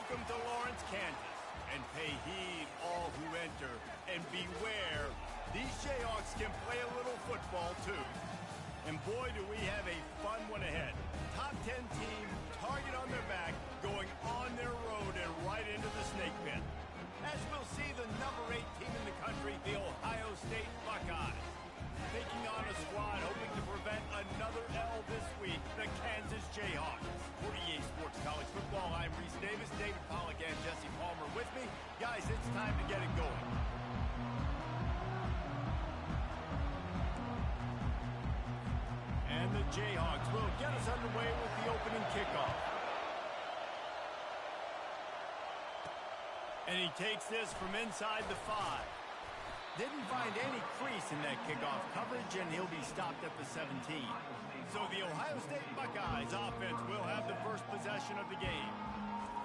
Welcome to Lawrence, Kansas. And pay heed all who enter. And beware, these Jayhawks can play a little football too. And boy, do we have a fun one ahead. Top 10 team, target on their back, going on their road and right into the snake pit. As we'll see the number 8 team in the country, the Ohio State Buckeyes. Taking on a squad hoping to prevent another L this week, the Kansas Jayhawks. For EA Sports College Football, I'm Reese Davis, David Pollack, and Jesse Palmer with me. Guys, it's time to get it going. And the Jayhawks will get us underway with the opening kickoff. And he takes this from inside the 5. Didn't find any crease in that kickoff coverage, and he'll be stopped at the 17. So the Ohio State Buckeyes offense will have the first possession of the game.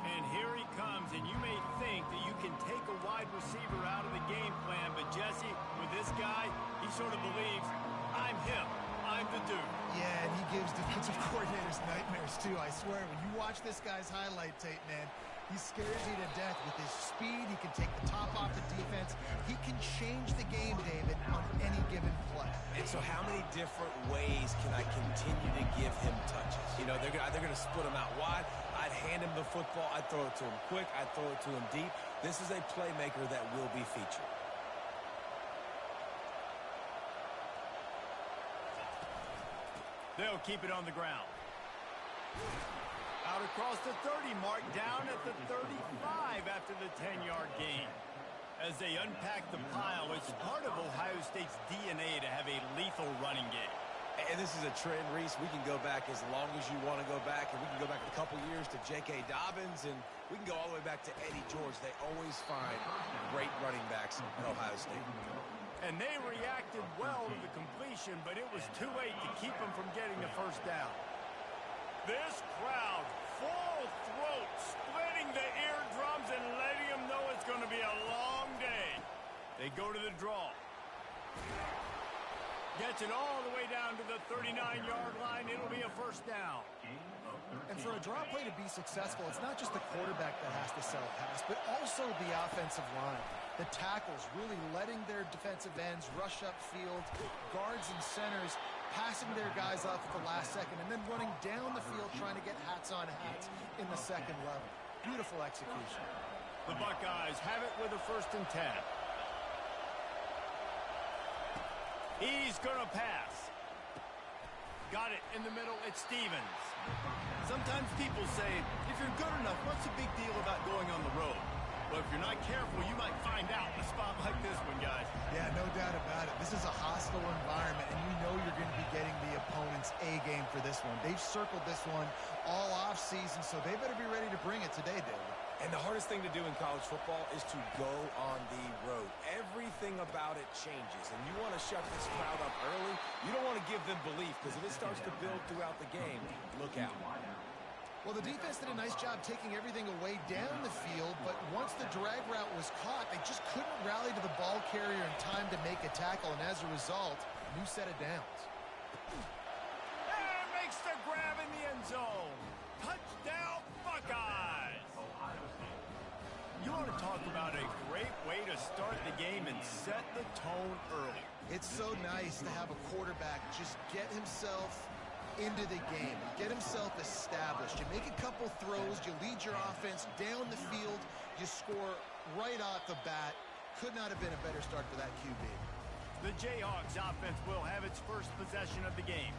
And here he comes, and you may think that you can take a wide receiver out of the game plan, but Jesse, with this guy, he sort of believes, I'm him. I'm the dude. Yeah, and he gives defensive coordinators nightmares, too. I swear, when you watch this guy's highlight tape, man, he scares you to death with his speed. He can take the top off the defense. He can change the game, David, on any given play. And so how many different ways can I continue to give him touches? You know, they're going to split him out wide. I'd hand him the football. I'd throw it to him quick. I'd throw it to him deep. This is a playmaker that will be featured. They'll keep it on the ground. Out across the 30 mark, down at the 35 after the 10-yard gain. As they unpack the pile, it's part of Ohio State's DNA to have a lethal running game. And this is a trend, Reese. We can go back as long as you want to go back, and we can go back a couple years to J.K. Dobbins, and we can go all the way back to Eddie George. They always find great running backs at Ohio State. And they reacted well to the completion, but it was too late to keep them from getting the first down. This crowd, full throat, splitting the eardrums and letting them know it's going to be a long day. They go to the draw. Gets it all the way down to the 39-yard line. It'll be a first down. And for a draw play to be successful, it's not just the quarterback that has to sell a pass, but also the offensive line. The tackles really letting their defensive ends rush upfield, guards and centers passing their guys off at the last second, and then running down the field trying to get hats on hats in the second level. Beautiful execution. The Buckeyes have it with a 1st and 10. He's going to pass. Got it in the middle. It's Stevens. Sometimes people say, if you're good enough, what's the big deal about going on the road? Well, if you're not careful, you might find out in a spot like this one, guys. Yeah, no doubt about it. This is a hostile environment, and you know you're going to be getting the opponent's A game for this one. They've circled this one all offseason, so they better be ready to bring it today, David. And the hardest thing to do in college football is to go on the road. Everything about it changes, and you want to shut this crowd up early. You don't want to give them belief, because if it starts to build throughout the game, look out. Well, the defense did a nice job taking everything away down the field, but once the drag route was caught, they just couldn't rally to the ball carrier in time to make a tackle, and as a result, new set of downs. And makes the grab in the end zone. Touchdown, Buckeyes! You want to talk about a great way to start the game and set the tone early. It's so nice to have a quarterback just get himself into the game, get himself established. You make a couple throws, you lead your offense down the field, you score right off the bat. Could not have been a better start for that QB. The Jayhawks offense will have its first possession of the game.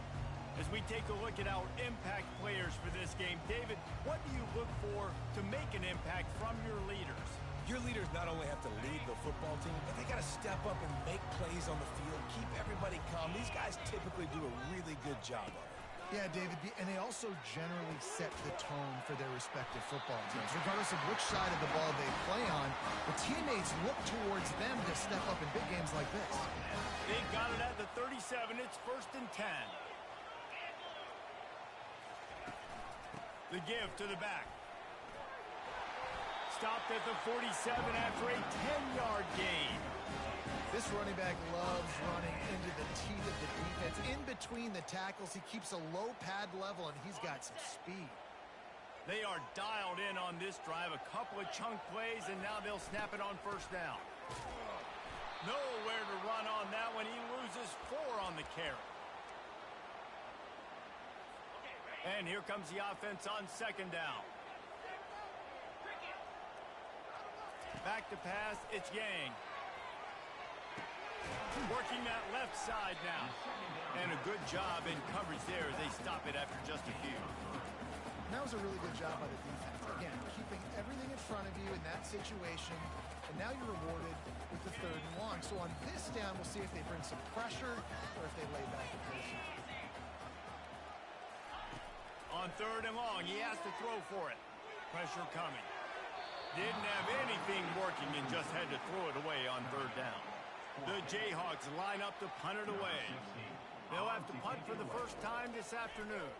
As we take a look at our impact players for this game, David, what do you look for to make an impact from your leaders? Your leaders not only have to lead the football team, but they got to step up and make plays on the field, keep everybody calm. These guys typically do a really good job of it. Yeah, David, and they also generally set the tone for their respective football teams. Regardless of which side of the ball they play on, the teammates look towards them to step up in big games like this. They've got it at the 37. It's 1st and 10. The give to the back. Stopped at the 47 after a 10-yard gain. This running back loves running into the teeth of the defense. In between the tackles, he keeps a low pad level, and he's got some speed. They are dialed in on this drive. A couple of chunk plays, and now they'll snap it on first down. Nowhere to run on that one. He loses 4 on the carry. And here comes the offense on second down. Back to pass, it's Yang. Working that left side now. And a good job in coverage there as they stop it after just a few. And that was a really good job by the defense. Again, keeping everything in front of you in that situation. And now you're rewarded with the 3rd and long. So on this down, we'll see if they bring some pressure or if they lay back and patient. On 3rd and long, he has to throw for it. Pressure coming. Didn't have anything working and just had to throw it away on 3rd down. The Jayhawks line up to punt it away. They'll have to punt for the first time this afternoon.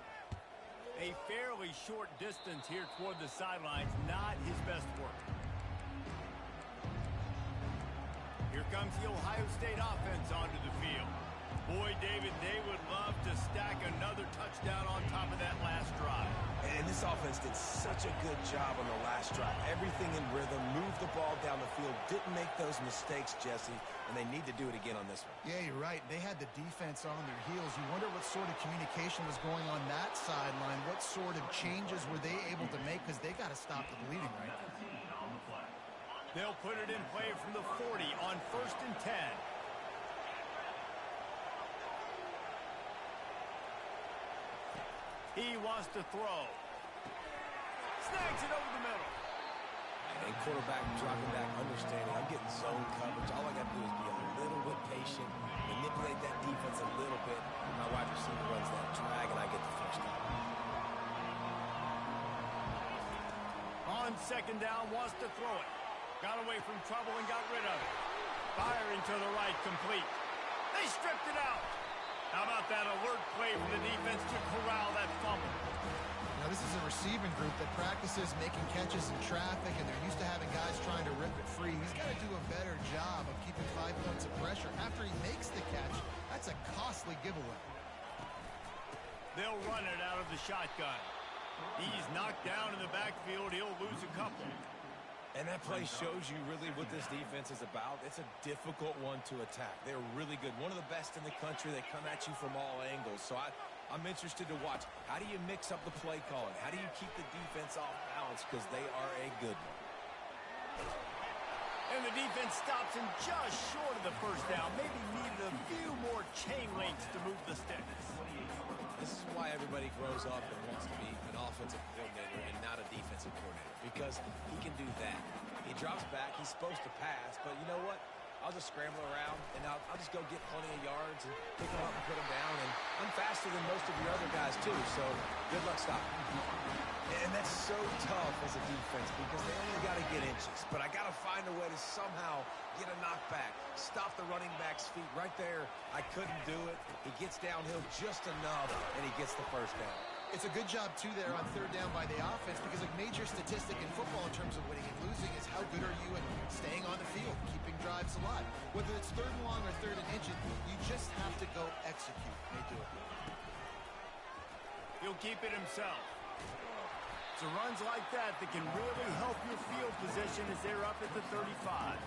A fairly short distance here toward the sidelines, not his best work. Here comes the Ohio State offense onto the field. Boy, David, they would love to stack another touchdown on top of that last drive. And this offense did such a good job on the last drive. Everything in rhythm, moved the ball down the field, didn't make those mistakes, Jesse, and they need to do it again on this one. Yeah, you're right. They had the defense on their heels. You wonder what sort of communication was going on that sideline. What sort of changes were they able to make, because they got to stop the bleeding right now. They'll put it in play from the 40 on 1st and 10. He wants to throw. Snags it over the middle. And quarterback dropping back, understanding. I'm getting zone coverage. All I got to do is be a little bit patient, manipulate that defense a little bit. My wide receiver runs that drag, and I get the first down. On 2nd down, wants to throw it. Got away from trouble and got rid of it. Firing to the right, complete. They stripped it out. How about that alert play for the defense to corral that fumble? Now, this is a receiving group that practices making catches in traffic, and they're used to having guys trying to rip it free. He's got to do a better job of keeping 5 points of pressure. After he makes the catch, that's a costly giveaway. They'll run it out of the shotgun. He's knocked down in the backfield. He'll lose a couple. And that play shows you really what this defense is about. It's a difficult one to attack. They're really good. One of the best in the country. They come at you from all angles. So I'm interested to watch. How do you mix up the play calling? How do you keep the defense off balance? Because they are a good one. And the defense stops him just short of the first down. Maybe needed a few more chain links to move the sticks. This is why everybody grows up and wants to be an offensive coordinator and not a defensive coordinator, because he can do that. He drops back. He's supposed to pass, but you know what? I'll just scramble around, and I'll just go get plenty of yards and pick them up and put them down. And I'm faster than most of your other guys, too, so good luck stopping. And that's so tough as a defense because they only got to get inches. But I got to find a way to somehow get a knockback, stop the running back's feet right there. I couldn't do it. He gets downhill just enough, and he gets the first down. It's a good job, too, there on 3rd down by the offense, because a major statistic in football in terms of winning and losing is how good are you at staying on the field, keeping drives alive. Whether it's 3rd and long or 3rd and inches, you just have to go execute. They do it. He'll keep it himself. It's runs like that that can really help your field position as they're up at the 35.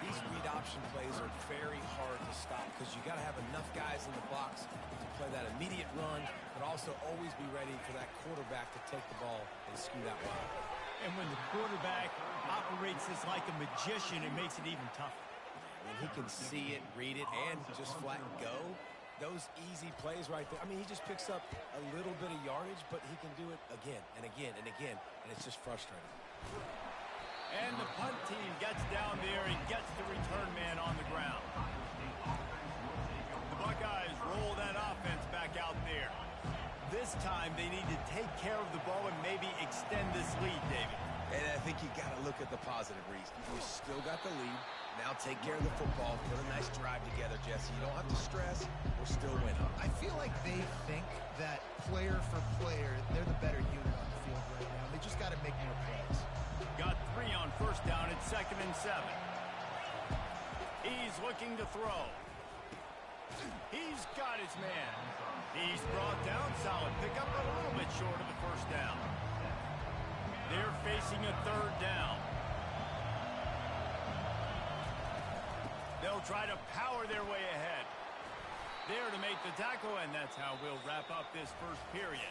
These read option plays are very hard to stop because you got to have enough guys in the box to play that immediate run, but also always be ready for that quarterback to take the ball and scoot out wide. And when the quarterback operates this like a magician, it makes it even tougher. When he can see it, read it, and just flat go, those easy plays right there. I mean, he just picks up a little bit of yardage, but he can do it again and again and again, and it's just frustrating. And the punt team gets down there and gets the return man on the ground. The Buckeyes roll that offense back out there. This time they need to take care of the ball and maybe extend this lead, David. And I think you got to look at the positive reason. You still got the lead. Now take care of the football. Put a nice drive together, Jesse. You don't have to stress. We're still winning. I feel like they think that player for player, they're the better unit on the field right now. They just got to make more plays. Got 3 on first down. It's 2nd and 7. He's looking to throw. He's got his man. He's brought down. Solid pickup, but a little bit short of the first down. facing a third down. They'll try to power their way ahead. There to make the tackle, and that's how we'll wrap up this first period.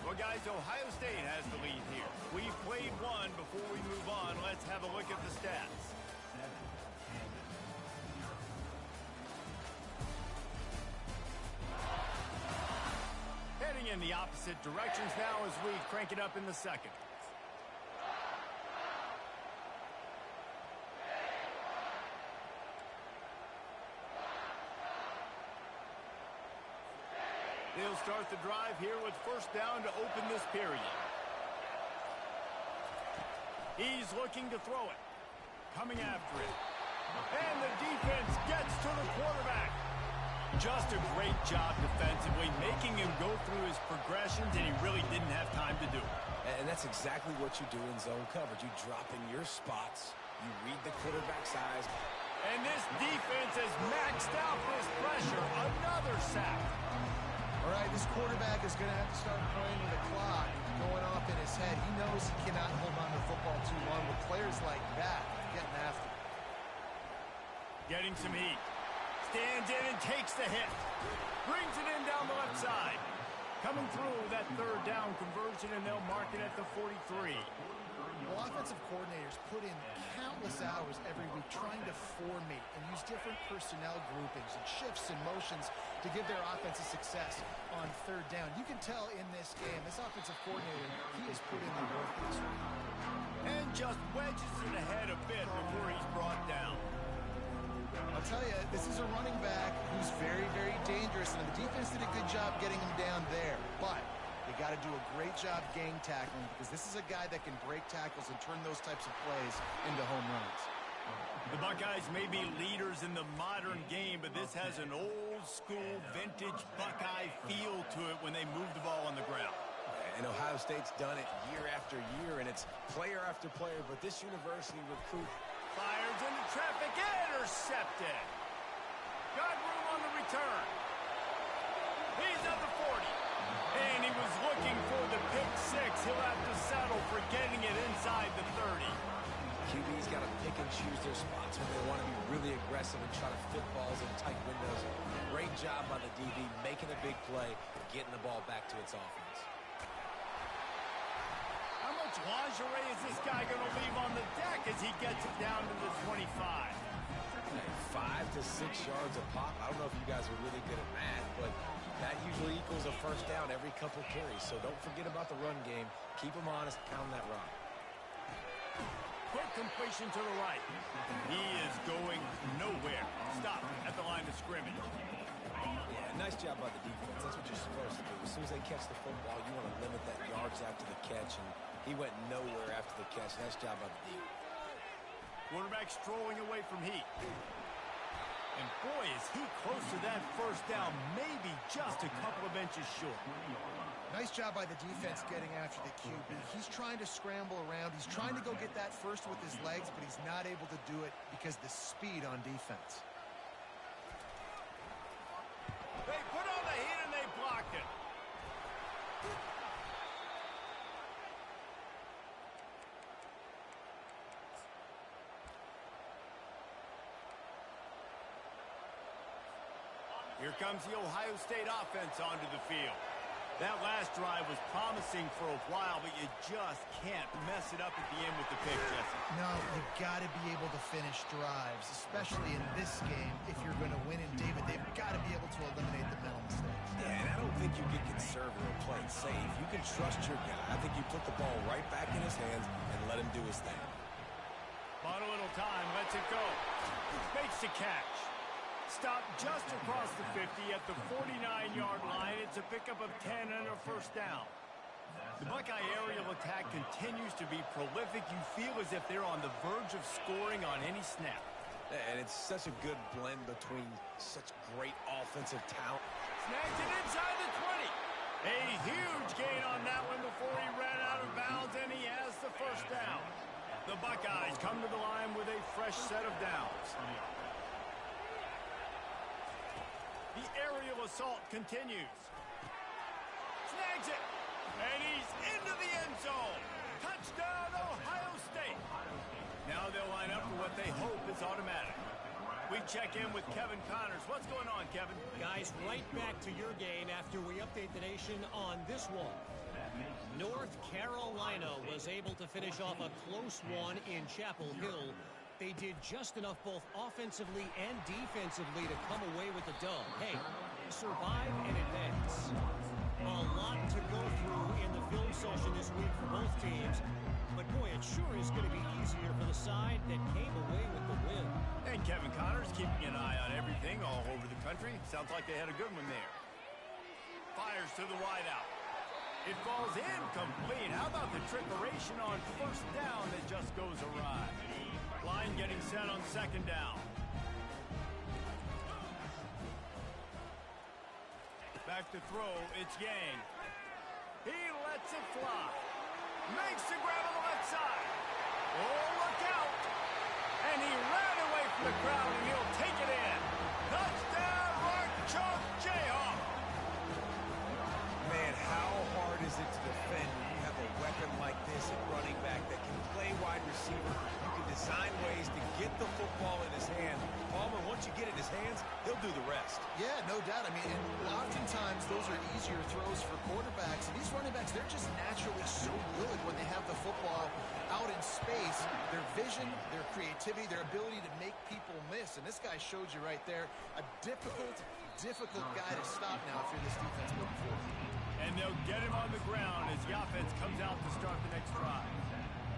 Well, guys, Ohio State has the lead here. We've played one. Before we move on, let's have a look at the stats. Heading in the opposite directions now as we crank it up in the second. They'll start the drive here with first down to open this period. He's looking to throw it. Coming after it. And the defense gets to the quarterback. Just a great job defensively, making him go through his progressions, and he really didn't have time to do it. And that's exactly what you do in zone coverage. You drop in your spots. You read the quarterback's eyes. And this defense has maxed out this pressure. Another sack. All right, this quarterback is going to have to start playing with the clock going off in his head. He knows he cannot hold on to the football too long with players like that getting after him. Getting some heat. Stands in and takes the hit. Brings it in down the left side. Coming through that third down conversion, and they'll mark it at the 43. Well, offensive coordinators put in countless hours every week trying to formate and use different personnel groupings and shifts and motions to give their offensive success on third down. You can tell in this game, this offensive coordinator, he has put in the work this week. And just wedges it ahead a bit before he's brought down. I'll tell you, this is a running back who's very, very dangerous, and the defense did a good job getting him down there. But they got to do a great job gang tackling because this is a guy that can break tackles and turn those types of plays into home runs. The Buckeyes may be leaders in the modern game, but this has an old-school, vintage Buckeye feel to it when they move the ball on the ground. And Ohio State's done it year after year, and it's player after player, but this university recruit fires into traffic, intercepted. Got room on the return. He's at the 40. And he was looking for the pick six. He'll have to settle for getting it inside the 30. QB's got to pick and choose their spots when they want to be really aggressive and try to fit balls in tight windows. Great job by the DB making a big play, getting the ball back to its offense. How much lingerie is this guy going to leave on the deck as he gets it down to the 25? 5 to 6 yards a pop. I don't know if you guys are really good at math, but that usually equals a first down every couple carries. So don't forget about the run game. Keep them honest, pound that rock. Quick completion to the right. He is going nowhere. Stop at the line of scrimmage. Yeah, nice job by the defense. That's what you're supposed to do. As soon as they catch the football, you want to limit that yards after the catch, and he went nowhere after the catch. Nice job by the defense. Quarterback strolling away from heat. And boy, is he close to that first down, maybe just a couple of inches short. Nice job by the defense getting after the QB. He's trying to scramble around. He's trying to go get that first with his legs, but he's not able to do it because of the speed on defense. They put on the heat and they blocked it. Here comes the Ohio State offense onto the field. That last drive was promising for a while, but you just can't mess it up at the end with the pick, Jesse. No, you've got to be able to finish drives, especially in this game. If you're going to win in David, they've got to be able to eliminate the mental mistakes. Yeah, and I don't think you get conservative or play it safe. You can trust your guy. I think you put the ball right back in his hands and let him do his thing. Bought a little time, lets it go. Makes the catch. Stopped just across the 50 at the 49-yard line. It's a pickup of 10 and a first down. The Buckeye aerial attack continues to be prolific. You feel as if they're on the verge of scoring on any snap. And it's such a good blend between such great offensive talent. Snags it inside the 20. A huge gain on that one before he ran out of bounds, and he has the first down. The Buckeyes come to the line with a fresh set of downs. The aerial assault continues. Snags it. And he's into the end zone. Touchdown, Ohio is automatic. We check in with Kevin Connors. What's going on, Kevin? Guys, right back to your game after we update the nation on this one. North Carolina was able to finish off a close one in Chapel Hill. They did just enough both offensively and defensively to come away with the dub. Hey, survive and advance. A lot to go through in the film session this week for both teams. But boy, it sure is going to be easier for the side that came away with the win. And Kevin Connors keeping an eye on everything all over the country. Sounds like they had a good one there. Fires to the wideout. It falls incomplete. How about the trickeration on first down that just goes awry? Line getting set on second down. Back to throw, it's Yang. He lets it fly. Makes the grab on the left side. Oh, look out. And he ran away from the crowd, and he'll take it in. Touchdown, Rock Chalk Jayhawk. Man, how hard is it to defend when you have a weapon like this at running back that can play wide receiver? You can design ways to get the football in his hand. Palmer, once you get it in his hands, he'll do the rest. Yeah, no doubt. I mean, and oftentimes those are easier throws for quarterbacks. And these running backs, they're just naturally so good when they have the football out in space. Their vision, their creativity, their ability to make people miss. And this guy showed you right there a difficult guy to stop now if you're this defense moving forward. And they'll get him on the ground as the offense comes out to start the next drive.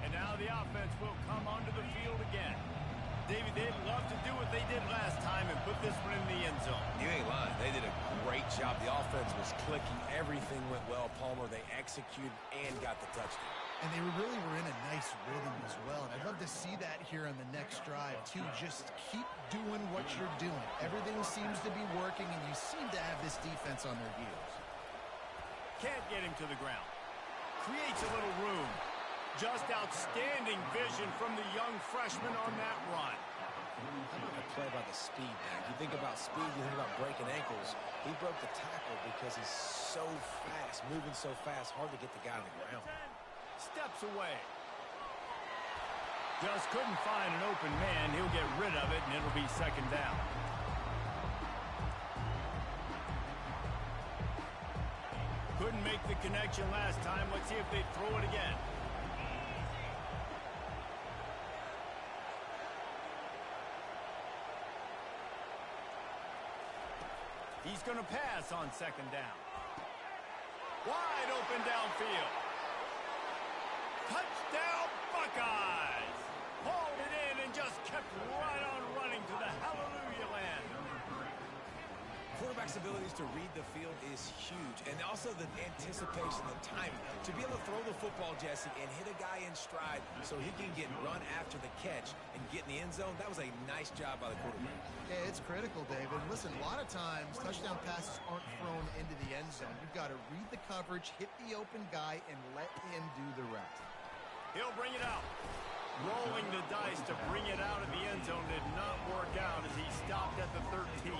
And now the offense will come onto the field again. David, they'd love to do what they did last time and put this one in the end zone. You ain't lying. They did a great job. The offense was clicking. Everything went well. Palmer, they executed and got the touchdown. And they really were in a nice rhythm as well. And I'd love to see that here on the next drive, too. Just keep doing what you're doing. Everything seems to be working, and you seem to have this defense on their heels. Can't get him to the ground. Creates a little room. Just outstanding vision from the young freshman on that run. How about the play by the speed back? You think about speed, you think about breaking ankles. He broke the tackle because he's so fast, moving so fast, hard to get the guy on the ground. Steps away. Just couldn't find an open man. He'll get rid of it, and it'll be second down. Couldn't make the connection last time. Let's see if they throw it again. He's going to pass on second down. Wide open downfield. Touchdown, Buckeyes! Hauled it in and just kept right on running to the hallelujah land. Quarterback's abilities to read the field is huge, and also the anticipation, the timing. To be able to throw the football, Jesse, and hit a guy in stride so he can get run after the catch and get in the end zone, that was a nice job by the quarterback. Yeah, it's critical, David. Listen, a lot of times touchdown passes aren't thrown into the end zone. You've got to read the coverage, hit the open guy, and let him do the rest. He'll bring it out. Rolling the dice to bring it out of the end zone did not work out as he stopped at the 13.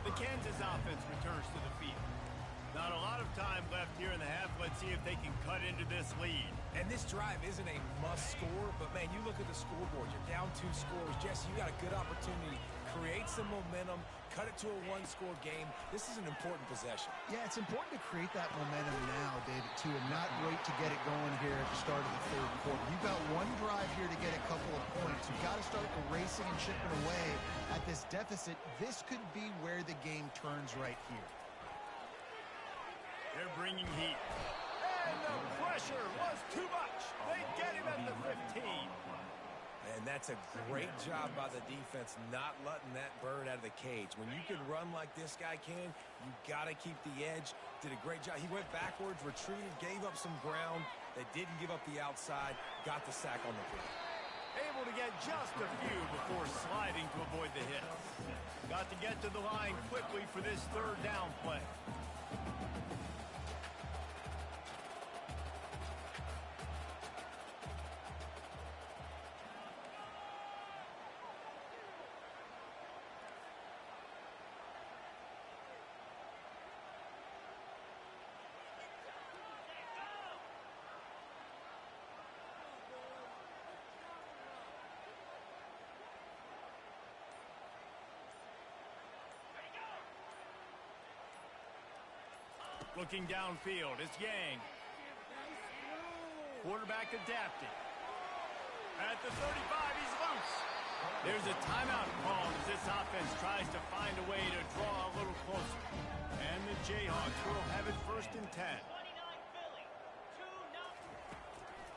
The Kansas offense returns to the field. Not a lot of time left here in the half. Let's see if they can cut into this lead. And this drive isn't a must score, but man, you look at the scoreboard. You're down 2 scores. Jesse, you got a good opportunity. Create some momentum. Cut it to a 1-score game. This is an important possession. Yeah, it's important to create that momentum now, David, too, and not wait to get it going here at the start of the third quarter. You've got one drive here to get a couple of points. You've got to start erasing and chipping away at this deficit. This could be where the game turns right here. They're bringing heat. And the pressure was too much. They get him at the 15. And that's a great job by the defense, not letting that bird out of the cage. When you can run like this guy can, you got to keep the edge. Did a great job. He went backwards, retreated, gave up some ground. They didn't give up the outside, got the sack on the play. Able to get just a few before sliding to avoid the hit. Got to get to the line quickly for this third down play. Looking downfield, it's Yang. Quarterback adapting. At the 35, he's loose. There's a timeout called as this offense tries to find a way to draw a little closer. And the Jayhawks will have it 1st and 10.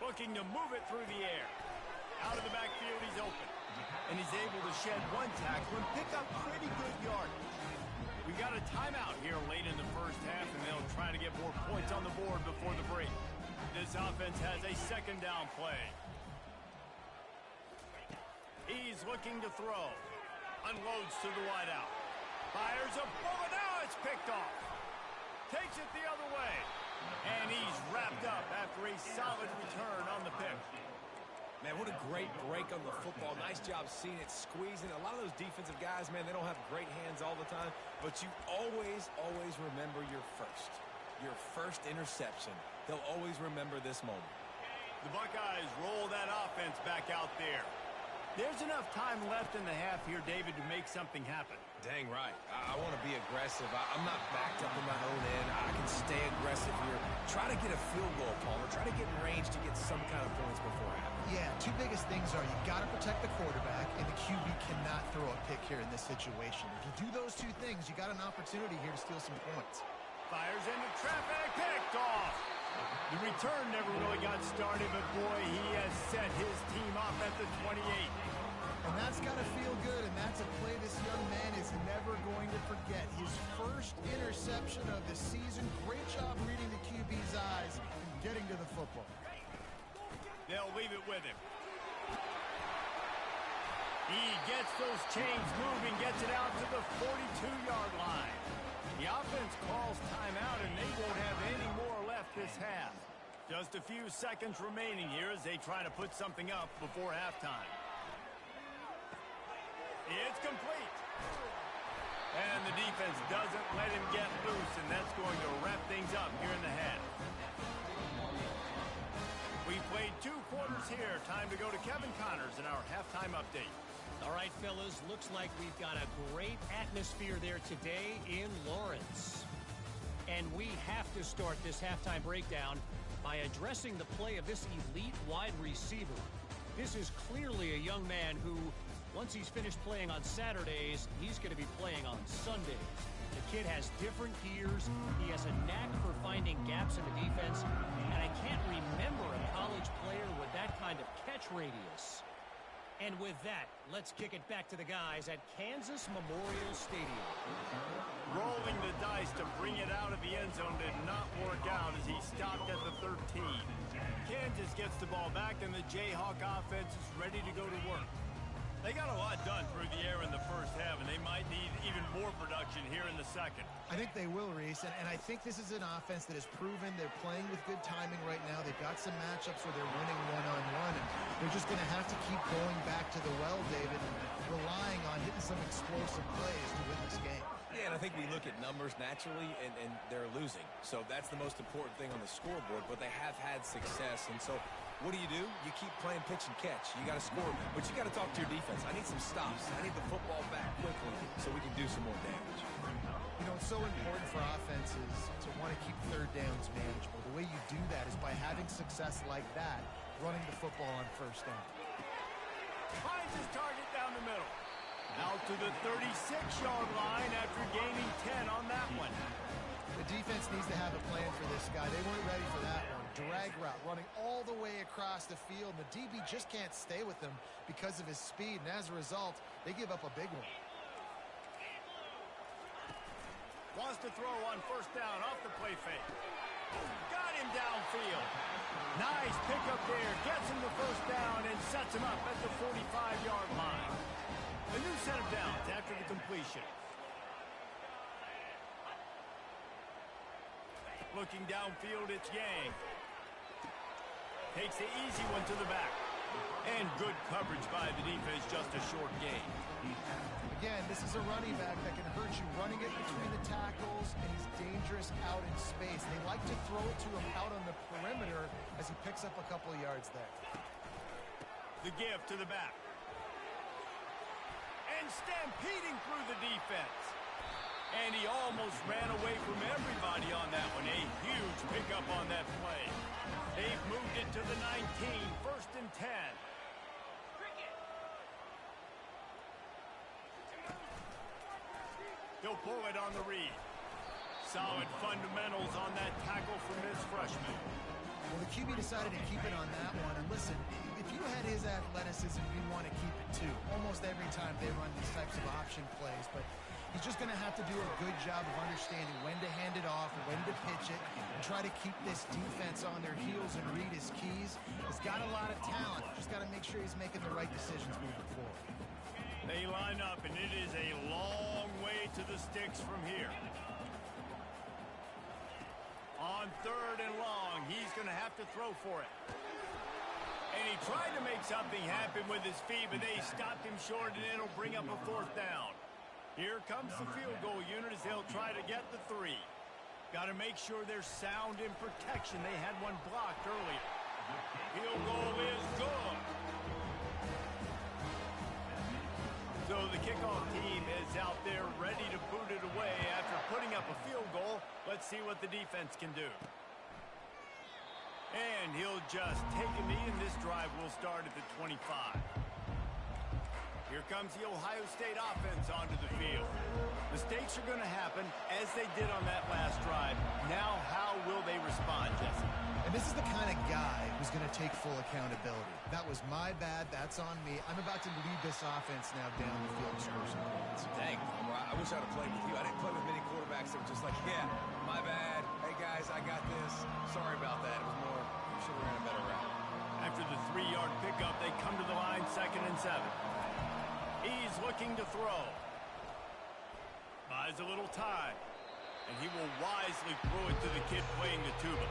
Looking to move it through the air. Out of the backfield, he's open. And he's able to shed one tackle and pick up pretty good yardage. We got a timeout here late in the first half, and they'll try to get more points on the board before the break. This offense has a 2nd down play. He's looking to throw. Unloads to the wideout. Fires a bullet. Now it's picked off. Takes it the other way. And he's wrapped up after a solid return on the pick. Man, what a great break on the football. Nice job seeing it, squeezing. A lot of those defensive guys, man, they don't have great hands all the time, but you always remember your first interception. They'll always remember this moment. The Buckeyes roll that offense back out there. There's enough time left in the half here, David, to make something happen. Dang right. I want to be aggressive. I'm not backed up in my own end. I can stay aggressive here. Try to get a field goal, Palmer. Try to get in range to get some kind of points before half. Yeah, 2 biggest things are you got to protect the quarterback, and the QB cannot throw a pick here in this situation. If you do those 2 things, you got an opportunity here to steal some points. Fires into traffic, picked off. The return never really got started, but boy, he has set his team off at the 28. And that's got to feel good, and that's a play this young man is never going to forget. His first interception of the season. Great job reading the QB's eyes and getting to the football. They'll leave it with him. He gets those chains moving, gets it out to the 42-yard line. The offense calls timeout, and they won't have any more left this half. Just a few seconds remaining here as they try to put something up before halftime. It's complete. And the defense doesn't let him get loose, and that's going to wrap things up here in the half. We played 2 quarters here. Time to go to Kevin Connors in our halftime update. All right, fellas, looks like we've got a great atmosphere there today in Lawrence. And we have to start this halftime breakdown by addressing the play of this elite wide receiver. This is clearly a young man who, once he's finished playing on Saturdays, he's going to be playing on Sundays. The kid has different gears. He has a knack for finding gaps in the defense. And I can't remember a college player with that kind of catch radius. And with that, let's kick it back to the guys at Kansas Memorial Stadium. Rolling the dice to bring it out of the end zone did not work out as he stopped at the 13. Kansas gets the ball back, and the Jayhawk offense is ready to go to work. They got a lot done through the air in the first half, and they might need even more production here in the second. I think they will, Reese, and I think this is an offense that has proven they're playing with good timing right now. They've got some matchups where they're winning one-on-one, and they're just going to have to keep going back to the well, David, and relying on hitting some explosive plays to win this game. Yeah, and I think we look at numbers naturally, and they're losing. So that's the most important thing on the scoreboard, but they have had success, and so what do? You keep playing pitch and catch. You got to score, but you got to talk to your defense. I need some stops. I need the football back quickly so we can do some more damage. You know, it's so important for offenses to want to keep 3rd downs manageable. The way you do that is by having success like that, running the football on 1st down. Finds his target down the middle. Out to the 36-yard line after gaining 10 on that one. The defense needs to have a plan for this guy. They weren't ready for that one. Drag route, running all the way across the field. The DB just can't stay with him because of his speed, and as a result, they give up a big one. Wants to throw on 1st down off the play fake. Got him downfield. Nice pickup there. Gets him the 1st down and sets him up at the 45-yard line. A new set of downs after the completion. Looking downfield, it's Yang. Takes the easy one to the back. And good coverage by the defense, just a short gain. Again, this is a running back that can hurt you running it between the tackles, and he's dangerous out in space. They like to throw it to him out on the perimeter as he picks up a couple of yards there. The give to the back. And stampeding through the defense. And he almost ran away from everybody on that one. A huge pickup on that play. They've moved it to the 19, 1st and 10. He'll pull it on the read. Solid fundamentals on that tackle from this freshman. Well, the QB decided to keep it on that one. And listen, if you had his athleticism, you'd want to keep it too. Almost every time they run these types of option plays. But he's just going to have to do a good job of understanding when to hand it off, when to pitch it, and try to keep this defense on their heels and read his keys. He's got a lot of talent. Just got to make sure he's making the right decisions moving forward. They line up, and it is a long way to the sticks from here. On 3rd and long, he's going to have to throw for it. And he tried to make something happen with his feet, but they stopped him short, and it'll bring up a 4th down. Here comes the field goal unit as they'll try to get the 3. Got to make sure they're sound in protection. They had one blocked earlier. Field goal is good. So the kickoff team is out there ready to boot it away after putting up a field goal. Let's see what the defense can do. And he'll just take a knee, and this drive will start at the 25. Here comes the Ohio State offense onto the field. Mistakes are going to happen as they did on that last drive. Now how will they respond, Jesse? And this is the kind of guy who's going to take full accountability. That was my bad. That's on me. I'm about to lead this offense now down the field and score some points. Dang, I wish I would have played with you. I didn't play with many quarterbacks that were just like, yeah, my bad. Hey, guys, I got this. Sorry about that. It was more, we should have ran a better route. After the 3-yard pickup, they come to the line, 2nd and 7. He's looking to throw. Buys a little time. And he will wisely throw it to the kid playing the tuba.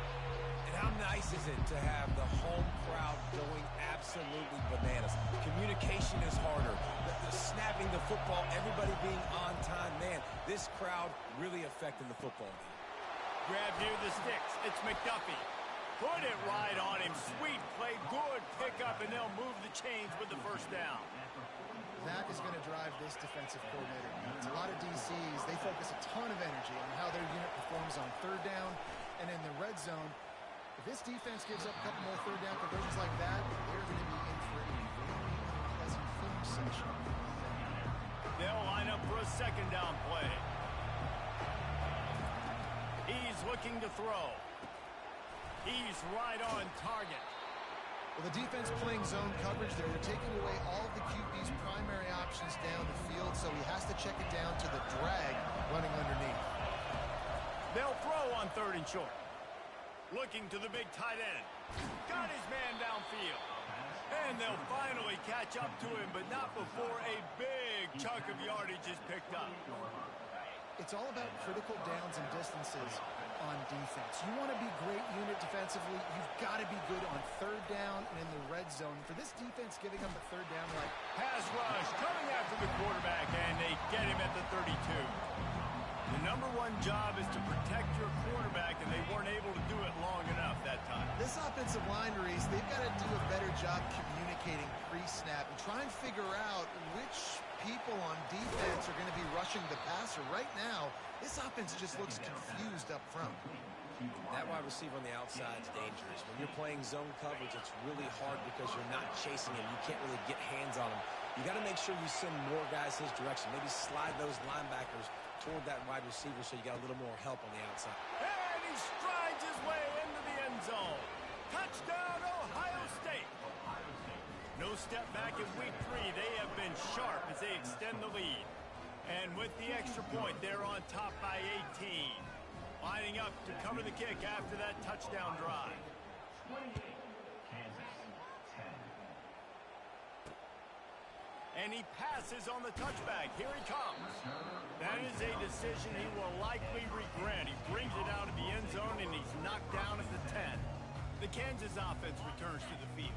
And how nice is it to have the home crowd going absolutely bananas? Communication is harder. The snapping the football, everybody being on time. Man, this crowd really affecting the football game. Grab near the sticks. It's McDuffie. Put it right on him. Sweet play. Good pickup, and they'll move the chains with the 1st down. That is going to drive this defensive coordinator nuts. A lot of DCs, they focus a ton of energy on how their unit performs on 3rd down and in the red zone. If this defense gives up a couple more 3rd down conversions like that, they're going to be in for a very pleasant film session. They'll line up for a 2nd down play. He's looking to throw. He's right on target. Well, the defense playing zone coverage, they're taking away all of the QB's primary options down the field, so he has to check it down to the drag running underneath. They'll throw on 3rd and short. Looking to the big tight end. Got his man downfield. And they'll finally catch up to him, but not before a big chunk of yardage is picked up. It's all about critical downs and distances on defense. You want to be great unit defensively, you've got to be good on 3rd down and in the red zone. For this defense giving up a 3rd down, like pass rush coming after the quarterback, and they get him at the 32. The number 1 job is to protect your quarterback, and they weren't able to do it long enough that time. This offensive line, Reese, they've got to do a better job communicating pre-snap and try and figure out which people on defense are going to be rushing the passer. Right now, this offense just looks confused up front. That wide receiver on the outside is dangerous. When you're playing zone coverage, it's really hard because you're not chasing him. You can't really get hands on him. You got to make sure you send more guys his direction. Maybe slide those linebackers toward that wide receiver so you got a little more help on the outside. And he strides his way into the end zone. Touchdown, Ohio State. No step back in week 3. They have been sharp as they extend the lead. And with the extra point, they're on top by 18. Lining up to cover the kick after that touchdown drive. And he passes on the touchback. Here he comes. That is a decision he will likely regret. He brings it out of the end zone, and he's knocked down at the 10. The Kansas offense returns to the field.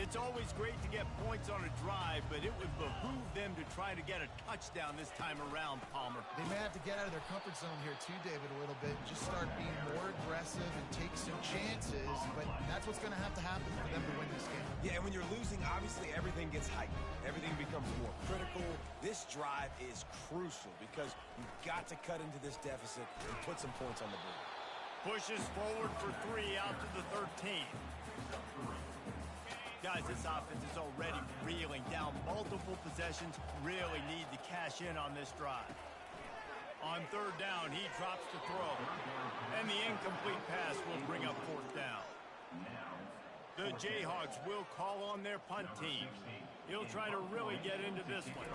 It's always great to get points on a drive, but it would behoove them to try to get a touchdown this time around, Palmer. They may have to get out of their comfort zone here too, David, a little bit, and just start being more aggressive and take some chances, but that's what's going to have to happen for them to win this game. Yeah, and when you're losing, obviously everything gets heightened. Everything becomes more critical. This drive is crucial because you've got to cut into this deficit and put some points on the board. Pushes forward for 3 out to the 13. Guys, this offense is already reeling down multiple possessions. Really need to cash in on this drive. On 3rd down, he drops the throw. And the incomplete pass will bring up 4th down. The Jayhawks will call on their punt team. He'll try to really get into this one.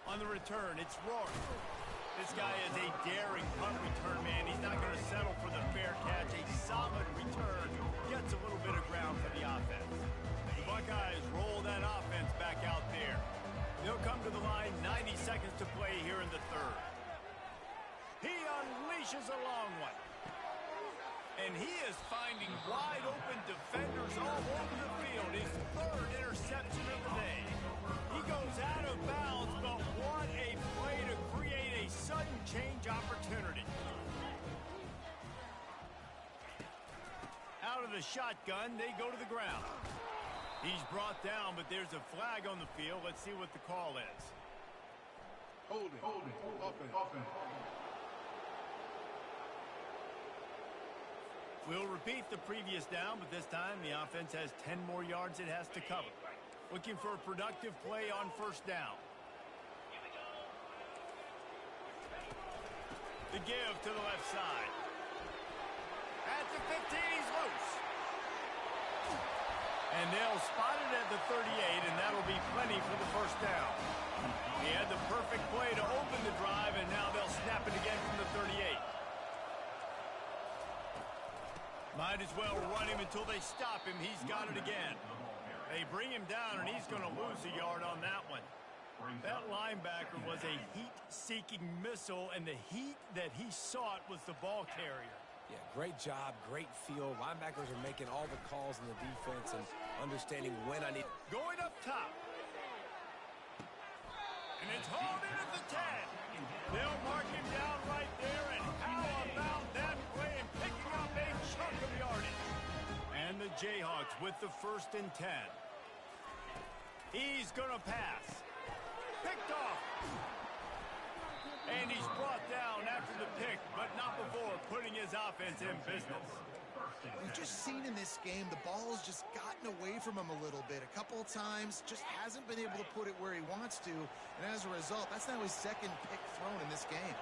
On the return, it's Rourke. This guy is a daring punt return man. He's not going to settle for the fair catch. A solid return gets a little bit of ground for the offense. The Buckeyes roll that offense back out there. They'll come to the line, 90 seconds to play here in the 3rd. He unleashes a long one. And he is finding wide open defenders all over the field. His 3rd interception of the day. He goes out of bounds, but what a play to create a sudden change opportunity. Out of the shotgun, they go to the ground. He's brought down, but there's a flag on the field. Let's see what the call is. Holding, offense. We'll repeat the previous down, but this time the offense has 10 more yards it has to cover. Looking for a productive play on 1st down. The give to the left side. At the 15, he's loose. And they'll spot it at the 38, and that'll be plenty for the 1st down. He had the perfect play to open the drive, and now they'll snap it again from the 38. Might as well run him until they stop him. He's got it again. They bring him down, and he's going to lose a yard on that one. That linebacker was a heat-seeking missile, and the heat that he sought was the ball carrier. Yeah, great job, great feel. Linebackers are making all the calls in the defense and understanding when I need. Going up top. And it's hauled in at the 10. They'll mark him down right there, and how about that play and picking up a chunk of yardage. And the Jayhawks with the 1st and 10. He's going to pass. Picked off. And he's brought down after the pick, but not before putting his offense in business. We've just seen in this game, the ball has just gotten away from him a little bit. A couple of times, just hasn't been able to put it where he wants to. And as a result, that's now his 2nd pick thrown in this game.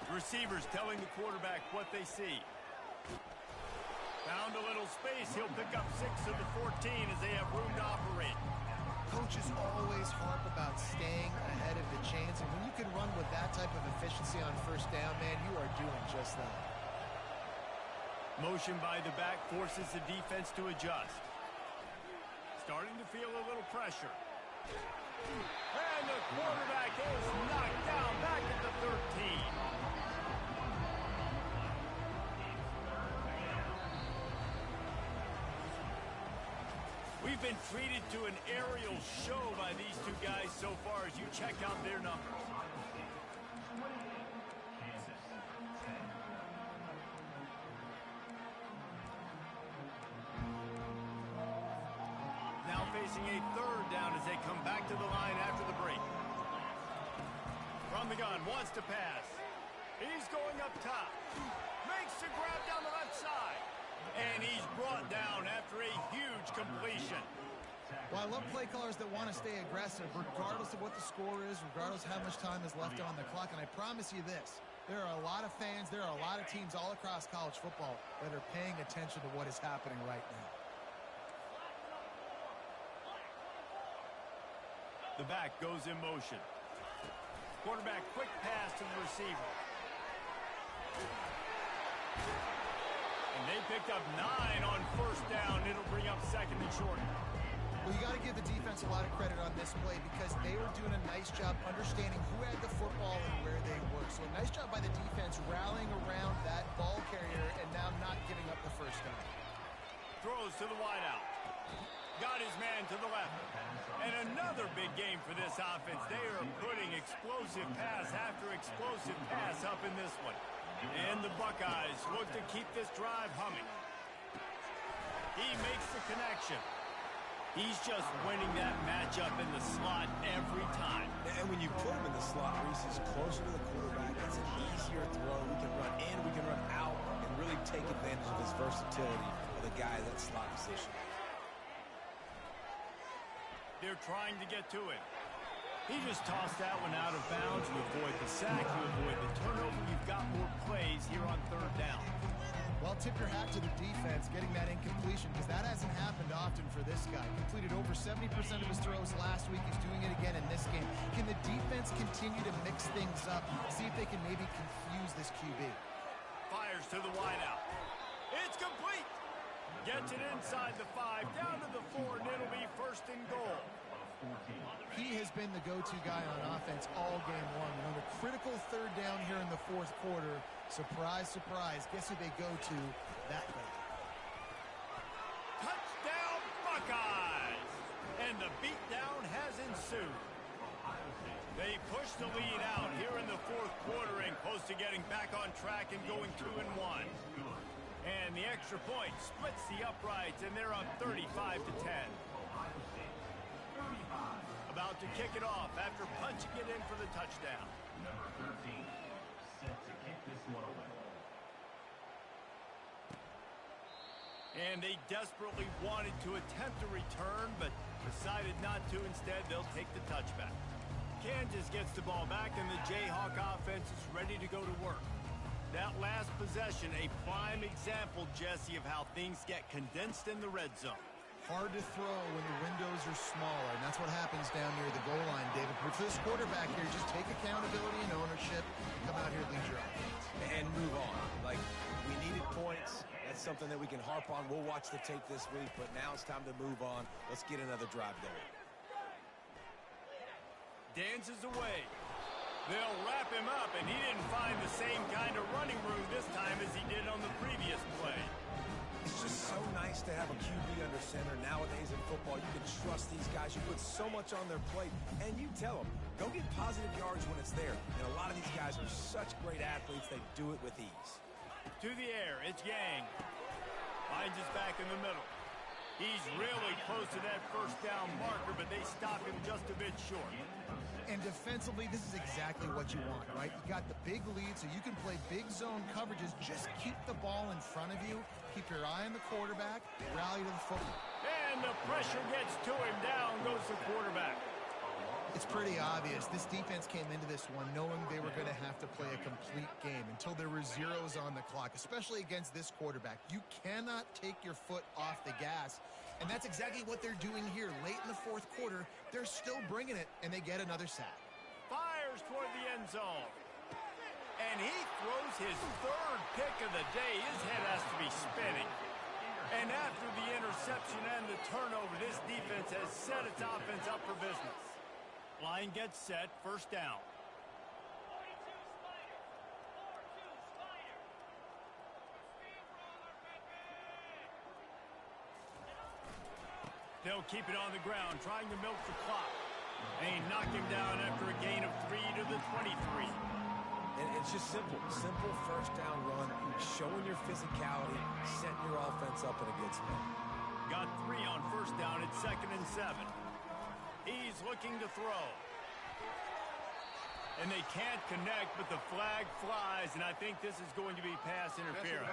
The receivers telling the quarterback what they see. Found a little space. He'll pick up 6 of the 14 as they have room to operate. Coaches always harp about staying ahead of the chains, and when you can run with that type of efficiency on 1st down, man, you are doing just that. Motion by the back forces the defense to adjust. Starting to feel a little pressure. And the quarterback is knocked down back at the 13. We've been treated to an aerial show by these two guys so far as you check out their numbers. Now facing a 3rd down as they come back to the line after the break. From the gun, wants to pass. He's going up top. Makes the grab down the left side. And he's brought down after a huge completion. Well, I love play callers that want to stay aggressive, regardless of what the score is, regardless of how much time is left on the clock. And I promise you this, there are a lot of fans, there are a lot of teams all across college football that are paying attention to what is happening right now. The back goes in motion. Quarterback, quick pass to the receiver. And they picked up 9 on 1st down. It'll bring up 2nd and short. Well, you got to give the defense a lot of credit on this play because they were doing a nice job understanding who had the football and where they were. So a nice job by the defense rallying around that ball carrier man to the left. And another big game for this offense. They are putting explosive pass after explosive pass up in this one. And the Buckeyes look to keep this drive humming. He makes the connection. He's just winning that matchup in the slot every time. And when you put him in the slot, Reese is closer to the quarterback. It's an easier throw. We can run in, we can run out, and really take advantage of his versatility of the guy in that slot position. They're trying to get to him. He just tossed that one out of bounds. You avoid the sack, you avoid the turnover. You've got more plays here on third down. Well, tip your hat to the defense getting that incompletion because that hasn't happened often for this guy. Completed over 70% of his throws last week. He's doing it again in this game. Can the defense continue to mix things up, see if they can maybe confuse this QB? Fires to the wideout. It's complete. Gets it inside the 5, down to the 4, and it'll be first and goal. He has been the go-to guy on offense all game long. And on a critical third down here in the fourth quarter, surprise, surprise, guess who they go to that way? Touchdown, Buckeyes! And the beatdown has ensued. They push the lead out here in the fourth quarter and close to getting back on track and going 2-1. And the extra point splits the uprights, and they're up 35-10. About to kick it off after punching it in for the touchdown. Number 13, set to kick this one away. And they desperately wanted to attempt a return, but decided not to. Instead, they'll take the touchback. Kansas gets the ball back, and the Jayhawk offense is ready to go to work. That last possession, a prime example, Jesse, of how things get condensed in the red zone. Hard to throw when the windows are smaller, and that's what happens down near the goal line, David. But for this quarterback here, just take accountability and ownership, come out here and lead your offense. And move on. Like, we needed points. That's something that we can harp on. We'll watch the tape this week, but now it's time to move on. Let's get another drive going. Dances away. They'll wrap him up, and he didn't find the same kind of running room this time as he did on the previous play. It's just so nice to have a QB under center. Nowadays in football, you can trust these guys. You put so much on their plate, and you tell them, go get positive yards when it's there. And a lot of these guys are such great athletes, they do it with ease. To the air, it's Yang. Finds his back in the middle. He's really close to that first down marker, but they stop him just a bit short. And defensively, this is exactly what you want, right? You got the big lead, so you can play big zone coverages. Just keep the ball in front of you. Keep your eye on the quarterback. Rally to the football. And the pressure gets to him. Down goes the quarterback. It's pretty obvious. This defense came into this one knowing they were going to have to play a complete game until there were zeros on the clock, especially against this quarterback. You cannot take your foot off the gas. And that's exactly what they're doing here. Late in the fourth quarter, they're still bringing it, and they get another sack. Fires toward the end zone. And he throws his third pick of the day. His head has to be spinning. And after the interception and the turnover, this defense has set its offense up for business. Line gets set, first down. They'll keep it on the ground, trying to milk the clock. And he knocked him down after a gain of 3 to the 23. And it's just simple. Simple first down run, showing your physicality, setting your offense up in a good spot. Got 3 on first down at 2nd and 7. He's looking to throw. And they can't connect, but the flag flies, and I think this is going to be pass interference.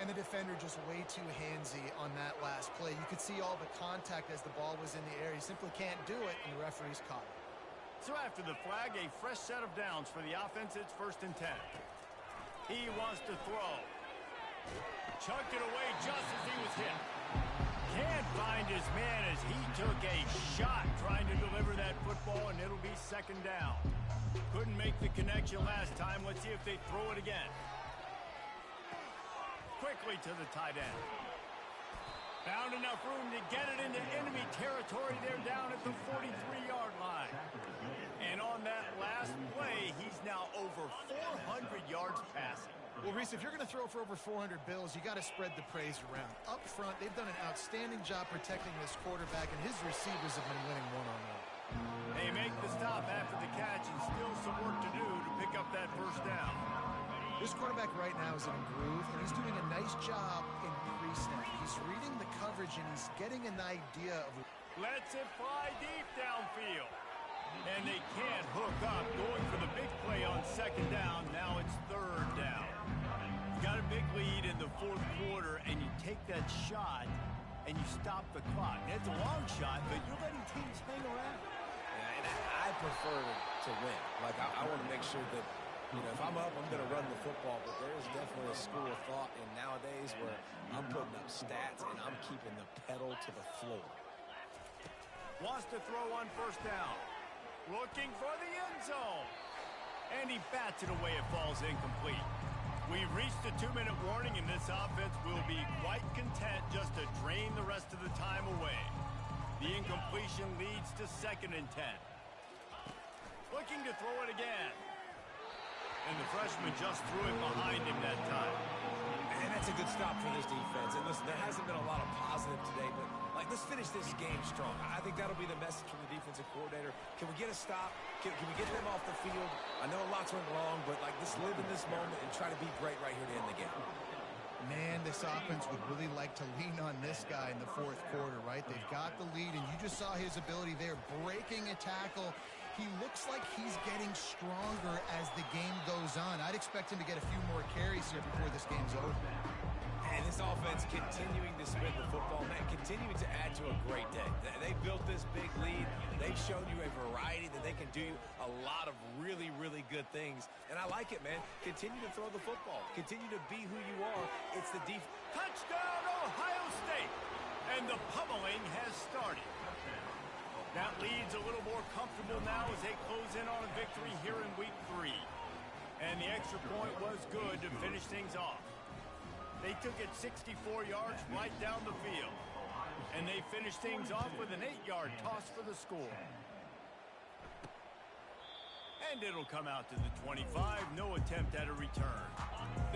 And the defender just way too handsy on that last play. You could see all the contact as the ball was in the air. He simply can't do it, and the referee's caught it. So after the flag, a fresh set of downs for the offense. It's 1st and 10. He wants to throw. Chucked it away just as he was hit. Can't find his man as he took a shot trying to deliver that football, and it'll be 2nd down. Couldn't make the connection last time. Let's see if they throw it again. Quickly to the tight end. Found enough room to get it into enemy territory. They're down at the 43-yard line. And on that last play, he's now over 400 yards passing. Well, Reese, if you're going to throw for over 400 bills, you got to spread the praise around. Up front, they've done an outstanding job protecting this quarterback, and his receivers have been winning one-on-one. They make the stop after the catch and still some work to do to pick up that first down. This quarterback right now is in a groove, and he's doing a nice job in pre-snap. He's reading the coverage, and he's getting an idea of... Lets it fly deep downfield. And they can't hook up. Going for the big play on second down. Now it's third down. You got a big lead in the fourth quarter, and you take that shot, and you stop the clock. It's a long shot, but you're letting teams hang around. Yeah, and I prefer to win. Like, I want to make sure that, you know, if I'm up, I'm going to run the football, but there is definitely a school of thought in nowadays where I'm putting up stats and I'm keeping the pedal to the floor. Wants to throw on first down. Looking for the end zone. And he bats it away. It falls incomplete. We've reached a 2-minute warning, and this offense will be quite content just to drain the rest of the time away. The incompletion leads to 2nd and 10. Looking to throw it again. And the freshman just threw it behind him that time. And that's a good stop for this defense. And listen, there hasn't been a lot of positive today, but, like, let's finish this game strong. I think that'll be the message from the defensive coordinator. Can we get a stop? Can we get them off the field? I know lots went wrong, but, like, let's live in this moment and try to be great right here to end the game. Man, this offense would really like to lean on this guy in the fourth quarter, right? They've got the lead, and you just saw his ability there, breaking a tackle. He looks like he's getting stronger as the game goes on. I'd expect him to get a few more carries here before this game's over. And this offense continuing to spin the football, man, continuing to add to a great day. They built this big lead. They've shown you a variety that they can do a lot of really, really good things. And I like it, man. Continue to throw the football. Continue to be who you are. It's the defense. Touchdown, Ohio State! And the pummeling has started. That lead's a little more comfortable now as they close in on a victory here in week 3. And the extra point was good to finish things off. They took it 64 yards right down the field. And they finished things off with an 8-yard toss for the score. And it'll come out to the 25. No attempt at a return.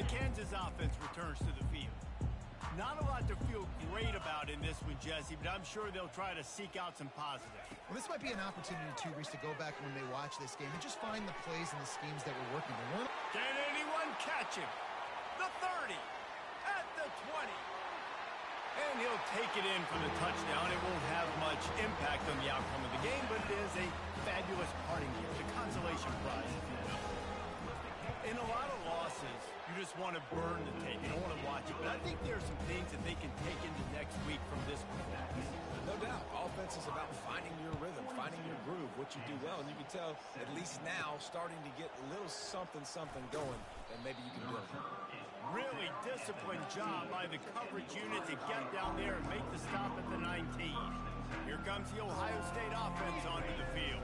The Kansas offense returns to the field. Not a lot to feel great about in this one, Jesse, but I'm sure they'll try to seek out some positive. Well, this might be an opportunity, too, Reese, to go back when they watch this game and just find the plays and the schemes that were working. Can anyone catch him? The 30. At the 20. And he'll take it in for the touchdown. It won't have much impact on the outcome of the game, but it is a fabulous parting gift, a consolation prize, if you will. In a lot of losses, you just want to burn the tape. You don't want to watch it. But I think there are some things that they can take into next week from this performance. No doubt. Offense is about finding your rhythm, finding your groove, what you do well. And you can tell, at least now, starting to get a little something going, and maybe you can build it. Really disciplined job by the coverage unit to get down there and make the stop at the 19. Here comes the Ohio State offense onto the field.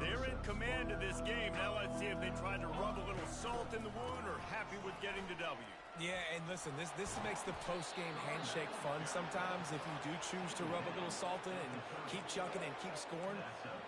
They're in command of this game. Now let's see if they try to rub a little salt in the wound or happy with getting the W. Yeah, and listen, this makes the post-game handshake fun sometimes if you do choose to rub a little salt in it and keep chucking and keep scoring.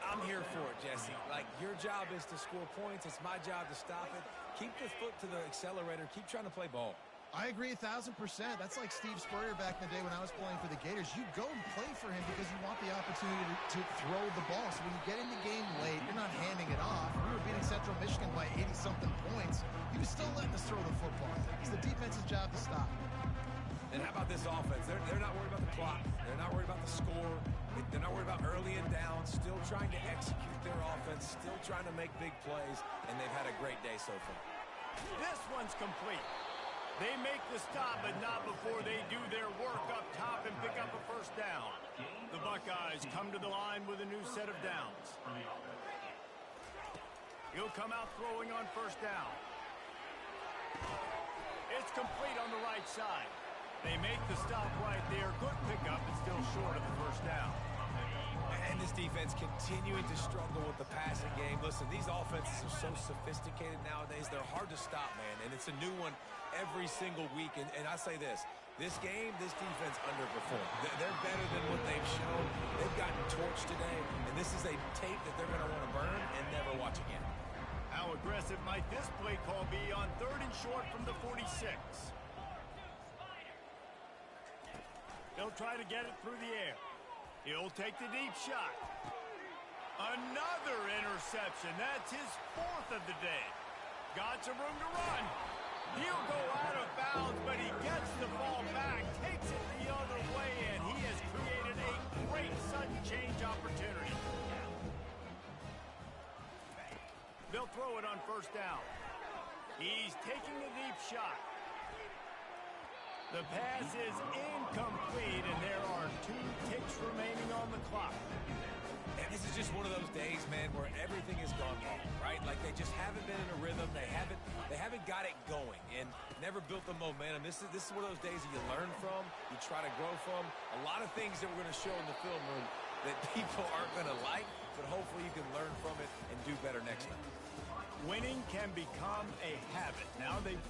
I'm here for it, Jesse. Like, your job is to score points. It's my job to stop it. Keep the foot to the accelerator. Keep trying to play ball. I agree 1,000%. That's like Steve Spurrier back in the day when I was playing for the Gators. You go and play for him because you want the opportunity to throw the ball. So when you get in the game late, you're not handing it off. We were beating Central Michigan by 80-something points. He was still letting us throw the football. It's the defense's job to stop. And how about this offense? They're not worried about the clock. They're not worried about the score. They're not worried about early and down. Still trying to execute their offense. Still trying to make big plays. And they've had a great day so far. This one's complete. They make the stop, but not before they do their work up top and pick up a first down. The Buckeyes come to the line with a new set of downs. He'll come out throwing on first down. It's complete on the right side. They make the stop right there. Good pickup, but still short of the first down. And this defense continuing to struggle with the passing game. Listen, these offenses are so sophisticated nowadays. They're hard to stop, man. And it's a new one every single week. And I say this game, this defense underperformed. They're better than what they've shown. They've gotten torched today. And this is a tape that they're going to want to burn and never watch again. How aggressive might this play call be on 3rd and short from the 46? He'll try to get it through the air. He'll take the deep shot. Another interception. That's his 4th of the day. Got some room to run. He'll go out of bounds, but he gets the ball back, takes it the other way, and he has created a great sudden change opportunity. They'll throw it on 1st down. He's taking a deep shot. The pass is incomplete, and there are 2 ticks remaining on the clock. And this is just one of those days, man, where everything has gone wrong, right? Like they just haven't been in a rhythm. They haven't got it going and never built the momentum. This is one of those days that you learn from, you try to grow from. A lot of things that we're going to show in the film room that people aren't going to like, but hopefully you can learn from it and do better next time. Winning can become a habit. Now they've